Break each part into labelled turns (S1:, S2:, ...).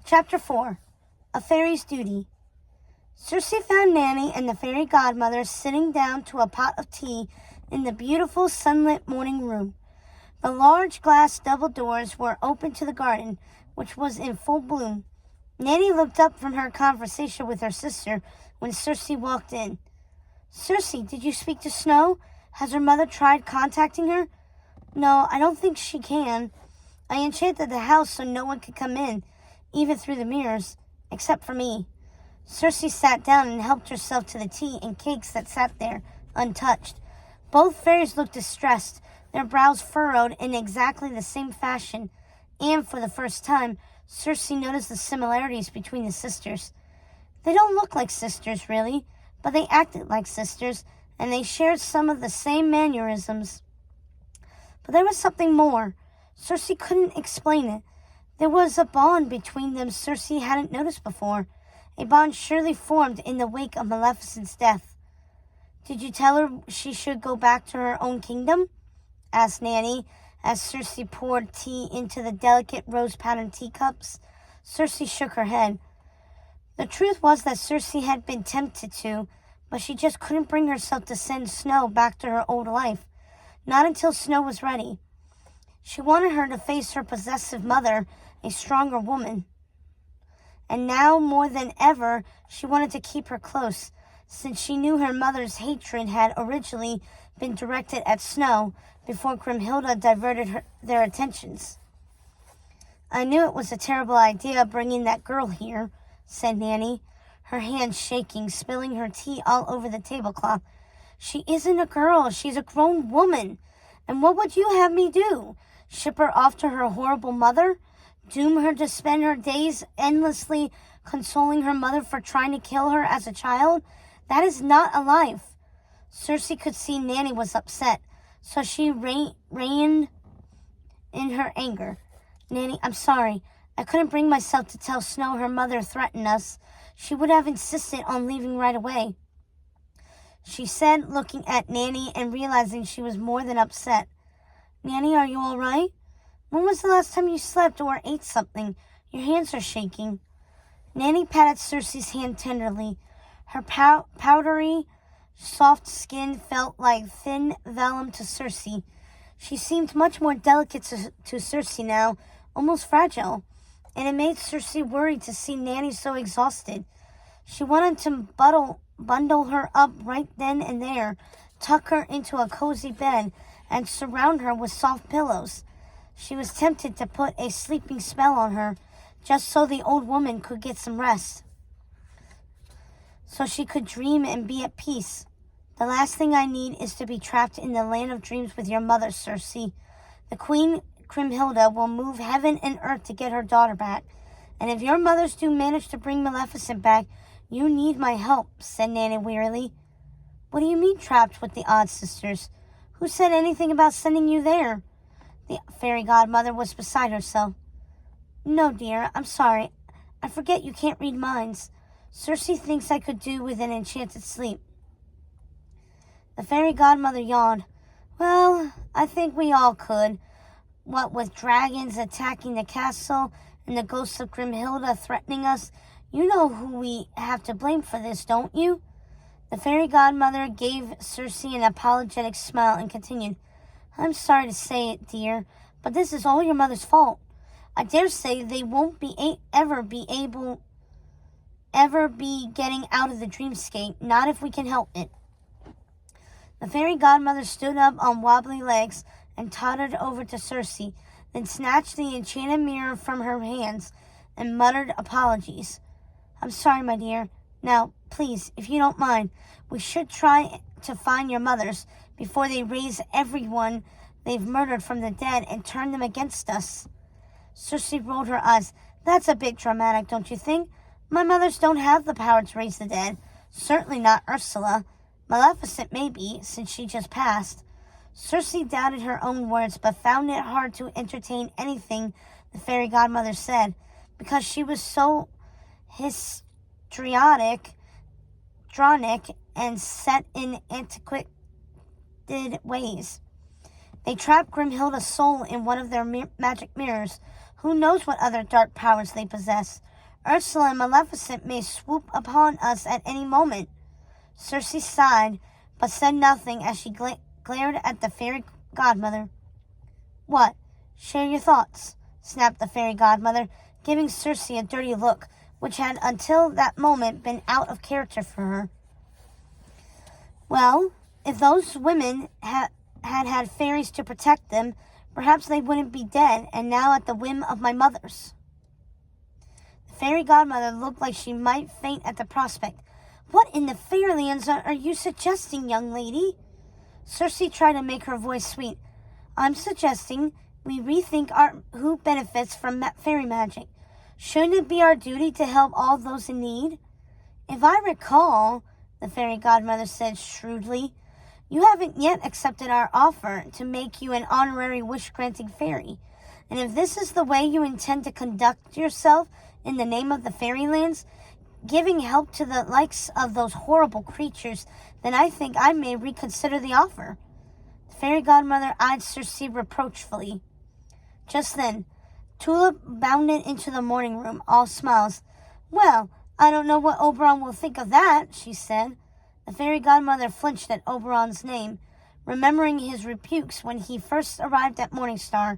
S1: Chapter 4. A Fairy's Duty. Circe found Nanny and the fairy godmother sitting down to a pot of tea in the beautiful sunlit morning room. The large glass double doors were open to the garden, which was in full bloom. Nanny looked up from her conversation with her sister when Circe walked in. "Circe, did you speak to Snow? Has her mother tried contacting her?" "No, I don't think she can. I enchanted the house so no one could come in, even through the mirrors, except for me." Circe sat down and helped herself to the tea and cakes that sat there, untouched. Both fairies looked distressed, their brows furrowed in exactly the same fashion, and for the first time, Circe noticed the similarities between the sisters. They don't look like sisters, really, but they acted like sisters, and they shared some of the same mannerisms. But there was something more. Circe couldn't explain it. There was a bond between them Circe hadn't noticed before, a bond surely formed in the wake of Maleficent's death. "Did you tell her she should go back to her own kingdom?" asked Nanny, as Circe poured tea into the delicate rose-patterned teacups. Circe shook her head. The truth was that Circe had been tempted to, but she just couldn't bring herself to send Snow back to her old life, not until Snow was ready. She wanted her to face her possessive mother, a stronger woman. And now, more than ever, she wanted to keep her close, since she knew her mother's hatred had originally been directed at Snow before Grimhilda diverted their attentions. "I knew it was a terrible idea bringing that girl here," said Nanny, her hands shaking, spilling her tea all over the tablecloth. "She isn't a girl, she's a grown woman. And what would you have me do? Ship her off to her horrible mother? Doom her to spend her days endlessly consoling her mother for trying to kill her as a child? That is not a life." Circe could see Nanny was upset, so she reined in her anger. "Nanny, I'm sorry. I couldn't bring myself to tell Snow her mother threatened us. She would have insisted on leaving right away," she said, looking at Nanny and realizing she was more than upset. "Nanny, are you all right? When was the last time you slept or ate something? Your hands are shaking." Nanny patted Circe's hand tenderly. Her powdery, soft skin felt like thin vellum to Circe. She seemed much more delicate to Circe now, almost fragile, and it made Circe worried to see Nanny so exhausted. She wanted to bundle her up right then and there, tuck her into a cozy bed, and surround her with soft pillows. She was tempted to put a sleeping spell on her, just so the old woman could get some rest, so she could dream and be at peace. "The last thing I need is to be trapped in the land of dreams with your mother, Circe. The Queen Grimhilda will move heaven and earth to get her daughter back, and if your mothers do manage to bring Maleficent back, you need my help," said Nanny wearily. "What do you mean trapped with the odd sisters? Who said anything about sending you there?" The fairy godmother was beside herself. "No, dear, I'm sorry. I forget you can't read minds. Circe thinks I could do with an enchanted sleep." The fairy godmother yawned. "Well, I think we all could. What with dragons attacking the castle and the ghosts of Grimhilda threatening us, you know who we have to blame for this, don't you?" The fairy godmother gave Circe an apologetic smile and continued, "I'm sorry to say it, dear, but this is all your mother's fault. I dare say they won't ever be getting out of the dreamscape, not if we can help it." The fairy godmother stood up on wobbly legs and tottered over to Circe, then snatched the enchanted mirror from her hands and muttered apologies. "I'm sorry, my dear. Now, please, if you don't mind, we should try to find your mothers before they raise everyone they've murdered from the dead and turn them against us." Circe rolled her eyes. "That's a bit dramatic, don't you think? My mothers don't have the power to raise the dead. Certainly not Ursula. Maleficent maybe, since she just passed." Circe doubted her own words, but found it hard to entertain anything the fairy godmother said, because she was so histrionic and set in antiquated ways. They trapped Grimhilda's soul in one of their magic mirrors. Who knows what other dark powers they possess? Ursula and Maleficent may swoop upon us at any moment." Circe sighed, but said nothing as she glared at the fairy godmother. "What? Share your thoughts," snapped the fairy godmother, giving Circe a dirty look, which had until that moment been out of character for her. "Well, if those women had fairies to protect them, perhaps they wouldn't be dead and now at the whim of my mothers." The fairy godmother looked like she might faint at the prospect. "What in the fairylands are you suggesting, young lady?" Circe tried to make her voice sweet. "I'm suggesting we rethink who benefits from fairy magic. Shouldn't it be our duty to help all those in need?" "If I recall," the fairy godmother said shrewdly, "you haven't yet accepted our offer to make you an honorary wish-granting fairy. And if this is the way you intend to conduct yourself in the name of the fairylands, giving help to the likes of those horrible creatures, then I think I may reconsider the offer." The fairy godmother eyed Circe reproachfully. Just then, Tulip bounded into the morning room, all smiles. "Well, I don't know what Oberon will think of that," she said. The fairy godmother flinched at Oberon's name, remembering his rebukes when he first arrived at Morningstar.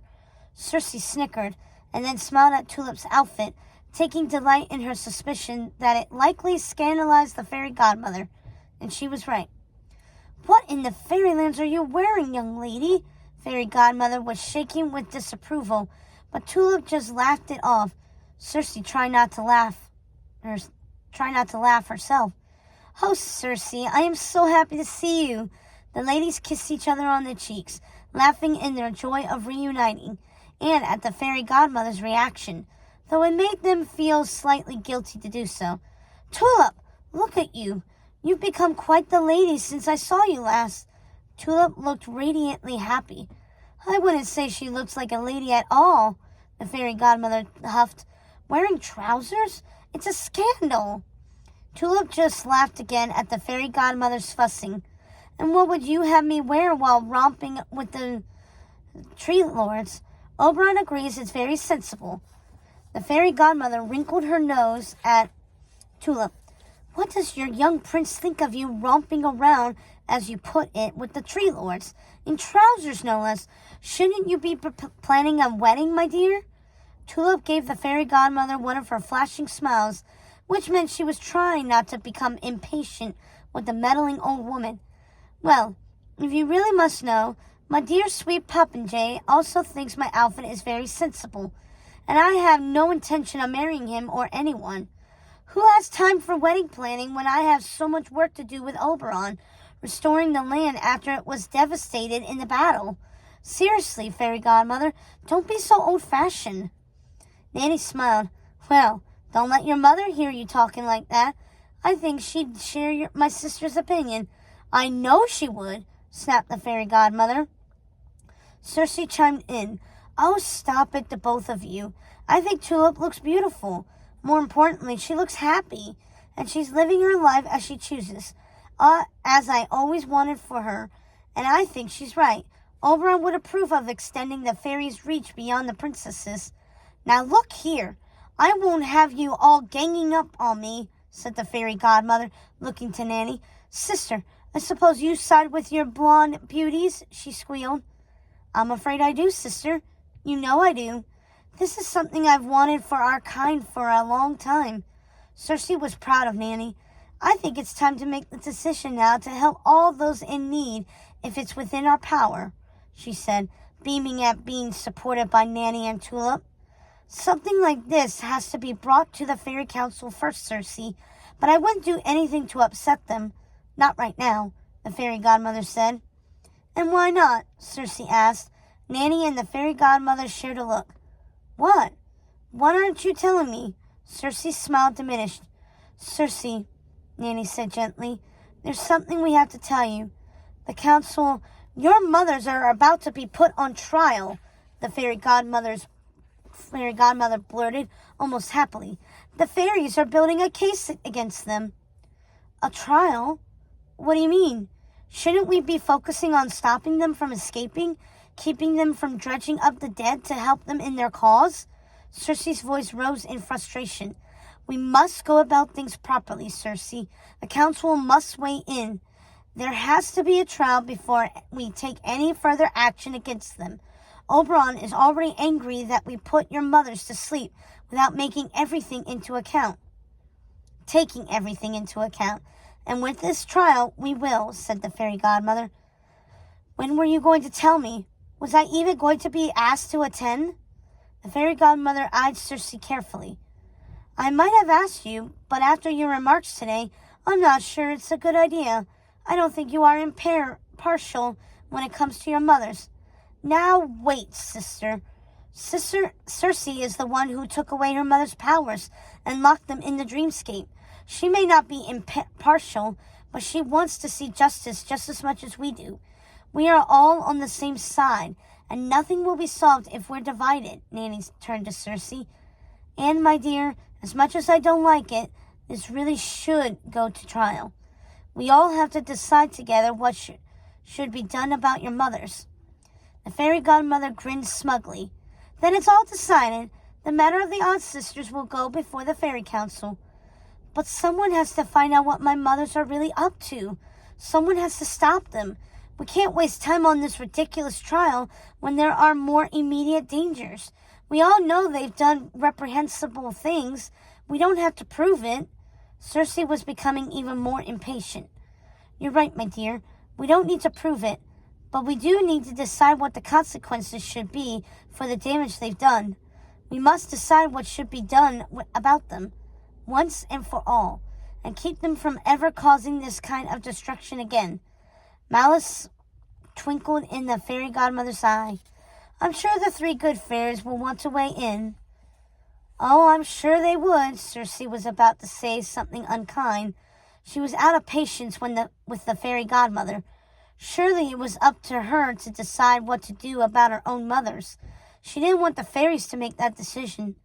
S1: Circe snickered, and then smiled at Tulip's outfit, taking delight in her suspicion that it likely scandalized the fairy godmother. And she was right. "What in the fairylands are you wearing, young lady?" Fairy godmother was shaking with disapproval, but Tulip just laughed it off. Circe tried not to laugh herself. "Oh, Circe, I am so happy to see you." The ladies kissed each other on the cheeks, laughing in their joy of reuniting, and at the fairy godmother's reaction, though it made them feel slightly guilty to do so. "Tulip, look at you. You've become quite the lady since I saw you last." Tulip looked radiantly happy. "I wouldn't say she looks like a lady at all," the fairy godmother huffed. "Wearing trousers? It's a scandal." Tulip just laughed again at the fairy godmother's fussing. "And what would you have me wear while romping with the tree lords? Oberon agrees it's very sensible." The fairy godmother wrinkled her nose at Tulip. "What does your young prince think of you romping around, as you put it, with the tree lords? In trousers, no less. Shouldn't you be planning a wedding, my dear?" Tulip gave the fairy godmother one of her flashing smiles, which meant she was trying not to become impatient with the meddling old woman. "Well, if you really must know, my dear sweet Popinjay also thinks my outfit is very sensible, and I have no intention of marrying him or anyone. Who has time for wedding planning when I have so much work to do with Oberon, restoring the land after it was devastated in the battle? Seriously, fairy godmother, don't be so old-fashioned." Nanny smiled. "Well, don't let your mother hear you talking like that. I think she'd share my sister's opinion." "I know she would," snapped the fairy godmother. Circe chimed in. "Oh, stop it, the both of you. I think Tulip looks beautiful. More importantly, she looks happy, and she's living her life as she chooses, as I always wanted for her, and I think she's right. Oberon would approve of extending the fairies' reach beyond the princesses." "Now look here, I won't have you all ganging up on me," said the fairy godmother, looking to Nanny. "Sister, I suppose you side with your blonde beauties?" she squealed. "I'm afraid I do, sister. You know I do. This is something I've wanted for our kind for a long time." Circe was proud of Nanny. "I think it's time to make the decision now to help all those in need if it's within our power," she said, beaming at being supported by Nanny and Tulip. "Something like this has to be brought to the Fairy Council first, Circe, but I wouldn't do anything to upset them. Not right now," the fairy godmother said. "And why not?" Circe asked. Nanny and the fairy godmother shared a look. "What? What aren't you telling me?" Circe's smile diminished. "Circe," Nanny said gently, "there's something we have to tell you. The council, your mothers are about to be put on trial," the fairy godmother blurted almost happily. "The fairies are building a case against them." "A trial? What do you mean? Shouldn't we be focusing on stopping them from escaping, keeping them from dredging up the dead to help them in their cause?" Circe's voice rose in frustration. We must go about things properly, Circe. The council must weigh in. There has to be a trial before we take any further action against them. Oberon is already angry that we put your mothers to sleep without taking everything into account. And with this trial, we will, said the fairy godmother. When were you going to tell me? Was I even going to be asked to attend? The fairy godmother eyed Circe carefully. I might have asked you, but after your remarks today, I'm not sure it's a good idea. I don't think you are impartial when it comes to your mothers. Now wait, sister. Circe is the one who took away her mother's powers and locked them in the dreamscape. She may not be impartial, but she wants to see justice just as much as we do. We are all on the same side, and nothing will be solved if we're divided, Nanny turned to Circe. And, my dear, as much as I don't like it, this really should go to trial. We all have to decide together what should be done about your mothers. The fairy godmother grinned smugly. Then it's all decided. The matter of the odd sisters will go before the fairy council. But someone has to find out what my mothers are really up to. Someone has to stop them. We can't waste time on this ridiculous trial when there are more immediate dangers. We all know they've done reprehensible things. We don't have to prove it. Circe was becoming even more impatient. You're right, my dear. We don't need to prove it. But we do need to decide what the consequences should be for the damage they've done. We must decide what should be done about them, once and for all, and keep them from ever causing this kind of destruction again. Malice twinkled in the fairy godmother's eye. I'm sure the three good fairies will want to weigh in. Oh, I'm sure they would. Circe was about to say something unkind. She was out of patience with the fairy godmother. Surely it was up to her to decide what to do about her own mothers. She didn't want the fairies to make that decision.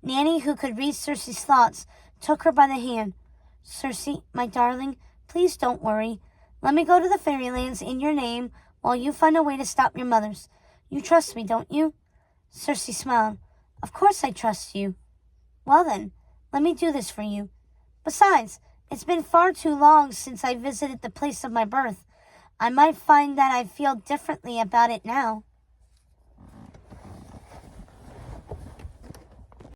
S1: Nanny, who could read Circe's thoughts, took her by the hand. Circe, my darling, please don't worry. Let me go to the fairylands in your name while you find a way to stop your mothers. You trust me, don't you? Circe smiled. Of course I trust you. Well then, let me do this for you. Besides, it's been far too long since I visited the place of my birth. I might find that I feel differently about it now.